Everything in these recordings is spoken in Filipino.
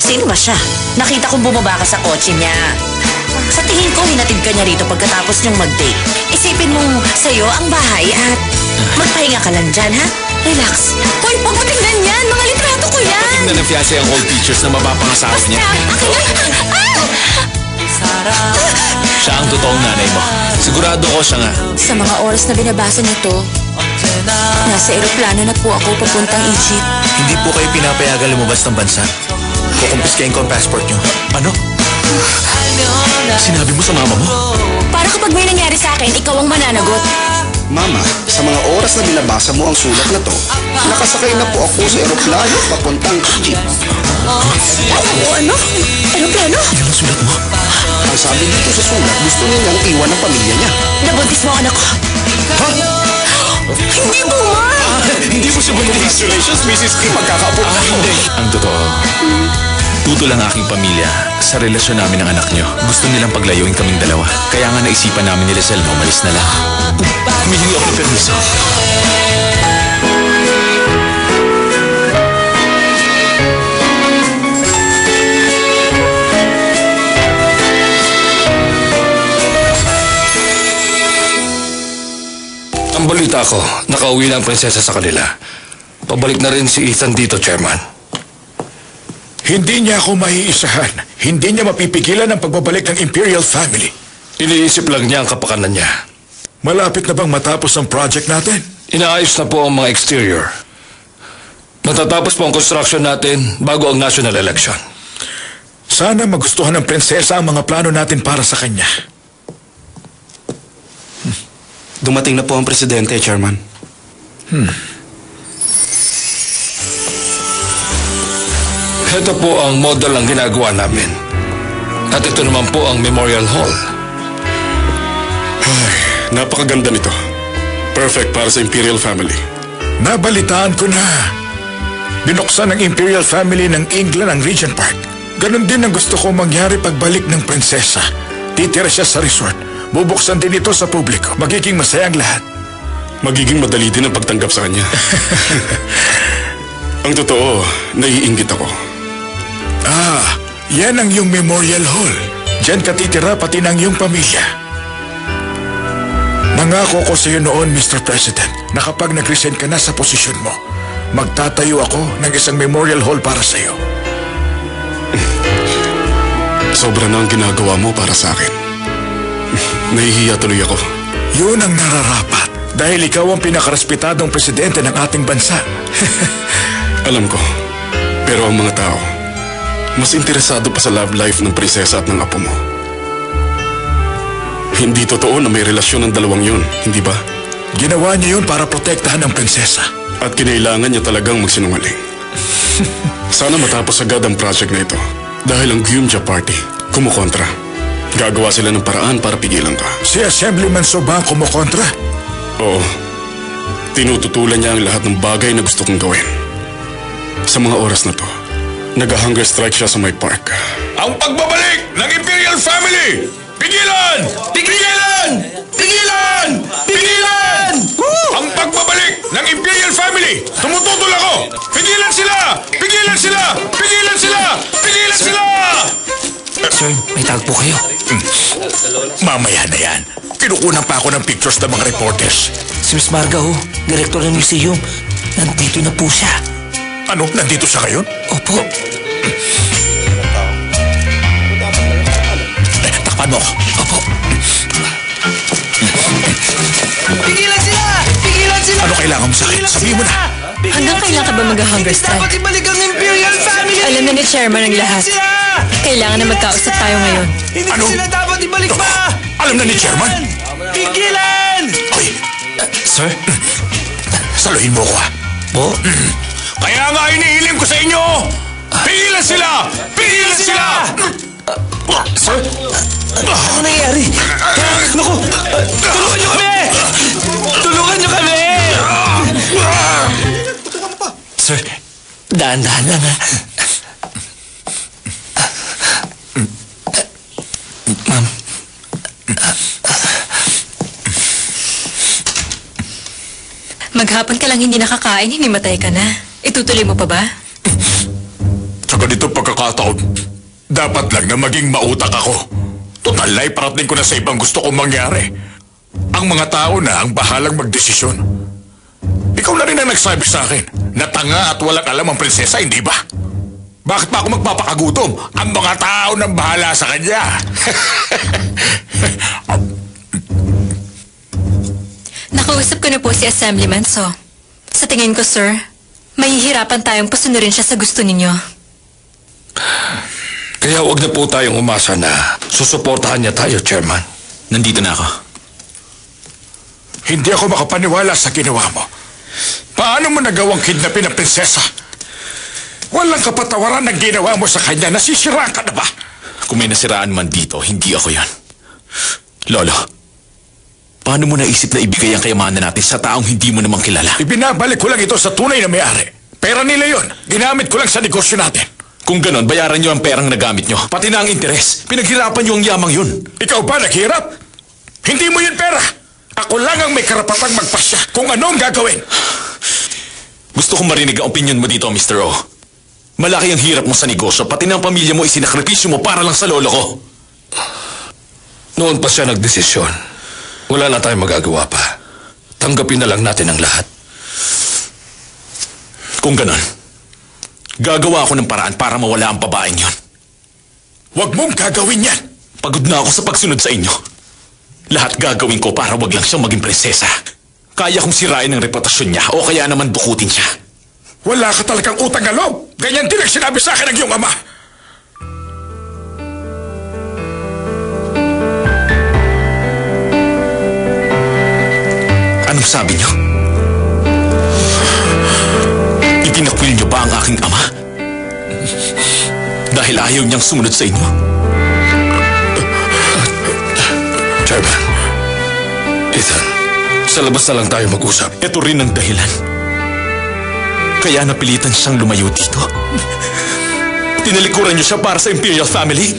Sino ba siya? Nakita kong bumaba ka sa kotse niya. Sa tingin ko, hinatid ka niya rito pagkatapos niyang mag-date. Isipin mo sa'yo ang bahay at magpahinga ka lang dyan, ha? Relax. Hoy, huwag mo tingnan yan! Mga litrato ko yan! Patingnan ng fiancé ang old pictures na mapapangasawa niya. Siya ang totoong nanay mo. Sigurado ko siya nga. Sa mga oras na binabasa nito, nasa eroplano na po ako papuntang Egypt. Hindi po kayo pinapayagan lumabas ng bansa. Kukumpiskain ko ang passport niyo. Ano? Sinabi mo sa mama mo? Para kapag may nangyari sa akin, ikaw ang mananagot. Mama, sa mga oras na binabasa mo ang sulat na to, nakasakay na po ako sa eroplano papuntang Egypt. Ano? Eroplano? Yan ang sulat mo? Ang sabi dito sa sulat, gusto niya niyang iwan ang pamilya niya. Nabuntis mo ang anak ko. Ha? Hindi mo, Ma! Hindi mo siya buntis. Congratulations, Mrs. Kim. Magkakaapo na ako. Hindi. Ang totoo, tutol ang aking pamilya sa relasyon namin ng anak niyo. Gusto nilang paglayuin kaming dalawa. Kaya nga naisipan namin nila Selma, umalis na lang. Humihingi ako ng permiso. Ang balita ko, nakauwi na ang prinsesa sa kanila. Pabalik na rin si Ethan dito, Chairman. Hindi niya ako maiisahan. Hindi niya mapipigilan ang pagbabalik ng Imperial Family. Iniisip lang niya ang kapakanan niya. Malapit na bang matapos ang project natin? Inaayos na po ang mga exterior. Matatapos po ang construction natin bago ang national election. Sana magustuhan ng prinsesa ang mga plano natin para sa kanya. Dumating na po ang presidente, Chairman. Ito po ang model ng ginagawa namin. At ito naman po ang Memorial Hall. Ay, napakaganda nito. Perfect para sa Imperial Family. Nabalitaan ko na. Binuksan ng Imperial Family ng England ang Regent Park. Ganon din ang gusto ko mangyari pagbalik ng prinsesa. Titira siya sa resort. Bubuksan din ito sa publiko. Magiging masaya ang lahat. Magiging madali din ang pagtanggap sa kanya. Ang totoo, naiinggit ako. Yan ang iyong Memorial Hall. Diyan ka titira pati ng iyong pamilya. Nangako ko sa iyo noon, Mr. President, na kapag nag-resign ka na sa posisyon mo, magtatayo ako ng isang Memorial Hall para sa iyo. Sobra na ang ginagawa mo para sa akin. Nahihiya tuloy ako. Yun ang nararapat dahil ikaw ang pinakarespetadong presidente ng ating bansa. Alam ko, pero ang mga tao, mas interesado pa sa love life ng prinsesa at ng apo mo. Hindi totoo na may relasyon ng dalawang yun, hindi ba? Ginawa niya yun para protektahan ang prinsesa. At kinailangan niya talagang magsinungaling. Sana matapos agad ang project na ito. Dahil ang Gyumja Party, kumukontra. Gagawa sila ng paraan para pigilan ka. Si Assemblyman Soba kumukontra? Oo. Tinututulan niya ang lahat ng bagay na gusto kong gawin. Sa mga oras na to, nag-hunger strike siya sa my park. Ang pagbabalik ng Imperial Family! Pigilan! Pigilan! Pigilan! Pigilan! Ang pagbabalik ng Imperial Family! Tumututol ako! Pigilan sila! Pigilan sila! Pigilan sila! Pigilan sila! Sir, may tagpo kayo. Mamaya na yan. Kinukunan pa ako ng pictures ng mga reporters. Si Miss Marga, director ng museum. Nandito na po siya. Ano? Nandito siya ngayon? Opo. Takpan mo ako. Opo. Pigilan sila! Pigilan sila! Ano kailangan mo sa akin? Sabihin mo na. Hanggang kailan ka ba mag-hunger strike? Dapat ibalik ang Imperial Family! Alam na ni Chairman ang lahat. Kailangan na magkausap tayo ngayon. Hindi Ano? sila dapat ibalik pa! Alam na ni Chairman? Pigilan! Ay, Sir? saluhin mo ko ha. Po? Kaya nga inihiling ko sa inyo! Pigilan sila! Pigilan sila! Sir? Ano nangyayari? Naku! Tulungan niyo kami! Tulungan niyo kami! Sir, dahan-dahan lang ha. Ma'am. Maghapon ka lang hindi nakakain, hinimatay ka na. Itutuloy mo pa ba? Sa ganito pagkakataon, pagkakataon, dapat lang na maging mautak ako. Total na iparating ko na sa ibang gusto kong mangyari. Ang mga tao na ang bahalang magdesisyon. Ikaw na rin ang nagsabi sa akin na tanga at walang alam ang prinsesa, hindi ba? Bakit pa ako magpapakagutom? Ang mga tao nang bahala sa kanya. Nakausap ko na po si Assemblyman, so sa tingin ko, sir, mahihirapan tayong pasunurin siya sa gusto ninyo. Kaya huwag na po tayong umasa na susuportahan niya tayo, Chairman. Nandito na ako. Hindi ako makapaniwala sa ginawa mo. Paano mo nagawang kidnapin ang prinsesa? Walang kapatawaran na ginawa mo sa kanya. Nasisiraan ka na ba? Kung may nasiraan man dito, hindi ako yan. Lolo, paano mo naisip na ibigay ang kayamanan natin sa taong hindi mo namang kilala? Ibinabalik ko lang ito sa tunay na may-ari. Pera nila yon. Ginamit ko lang sa negosyo natin. Kung ganon, bayaran nyo ang perang nagamit nyo. Pati na ang interes. Pinaghirapan nyo ang yamang yun. Ikaw ba naghirap? Hindi mo yun pera. Ako lang ang may karapatang magpasya kung ano ang gagawin. Gusto kong marinig ang opinion mo dito, Mr. O. Malaki ang hirap mo sa negosyo, pati na ang pamilya mo isinakripisyo mo para lang sa lolo ko. Noon pa siya nagdesisyon. Wala na tayong magagawa pa. Tanggapin na lang natin ang lahat. Kung ganon, gagawa ako ng paraan para mawala ang babaeng yon. Huwag mong gagawin yan. Pagod na ako sa pagsunod sa inyo. Lahat gagawin ko para wag lang siyang maging prinsesa. Kaya kong sirain ang reputasyon niya o kaya naman dukutin siya. Wala ka talagang utang na loob. Ganyan din ang sinabi sa akin ng iyong ama. Anong sabi niyo? Itinakwil niyo ba ang aking ama? Dahil ayaw niyang sumunod sa inyo? Chairman, Ethan, sa labas na lang tayo mag-usap. Ito rin ang dahilan. Kaya napilitan siyang lumayo dito. Tinalikuran niyo siya para sa Imperial Family.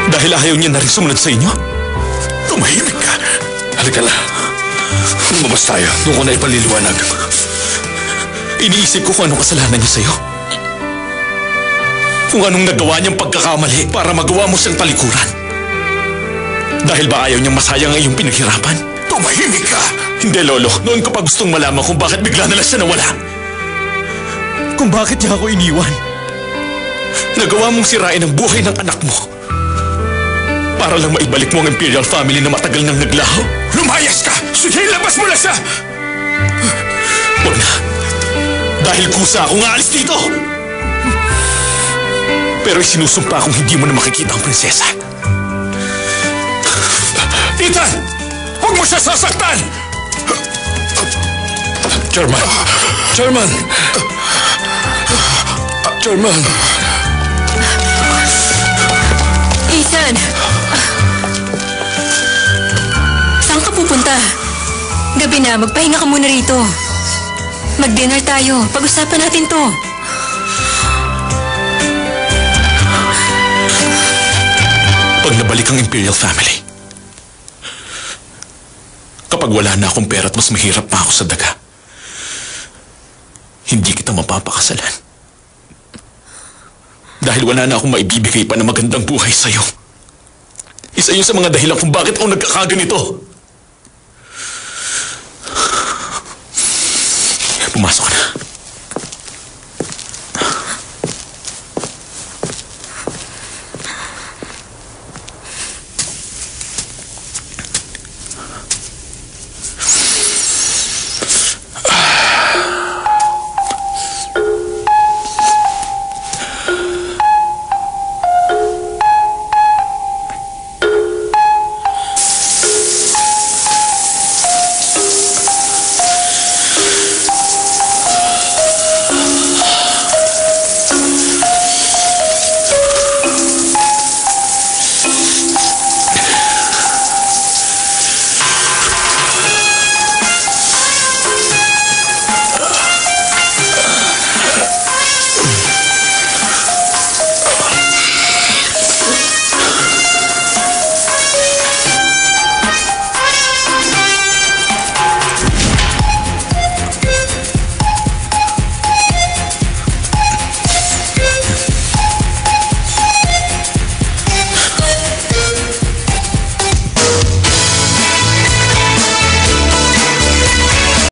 Dahil ayaw niya na rin sumunod sa inyo. Tumahimik ka. Halika na. Lumabas tayo. Doon ko na ipaliliwanag. Iniisip ko kung anong kasalanan niya sa'yo. Kung anong nagawa niyang pagkakamali para magawa mo siyang talikuran. Dahil ba ayaw niyang masayang ang iyong pinaghirapan? Tumahimik ka! Hindi, Lolo. Noon ko pa gustong malaman kung bakit bigla na lang siya nawala. Kung bakit niya ako iniwan. Nagawa mong sirain ang buhay ng anak mo. Para lang maibalik mo ang Imperial Family na matagal nang naglaho. Lumayas ka! Sige, labas mo na siya! Huwag na. Dahil kusa akong aalis dito. Pero isinusumpa kong hindi mo na makikita ang prinsesa. Ethan! Huwag mo siya sasaktan! Chairman! Chairman! Chairman! Ethan! Saan ka pupunta? Gabi na, magpahinga ka muna rito. Mag-dinner tayo. Pag-usapan natin to. Pag nabalik ang Imperial Family, kapag wala na akong pera at mas mahirap pa ako sa daga, hindi kita mapapakasalan. Dahil wala na akong maibibigay pa na magandang buhay sa'yo. Isa yun sa mga dahilan kung bakit ako nagkakaganito.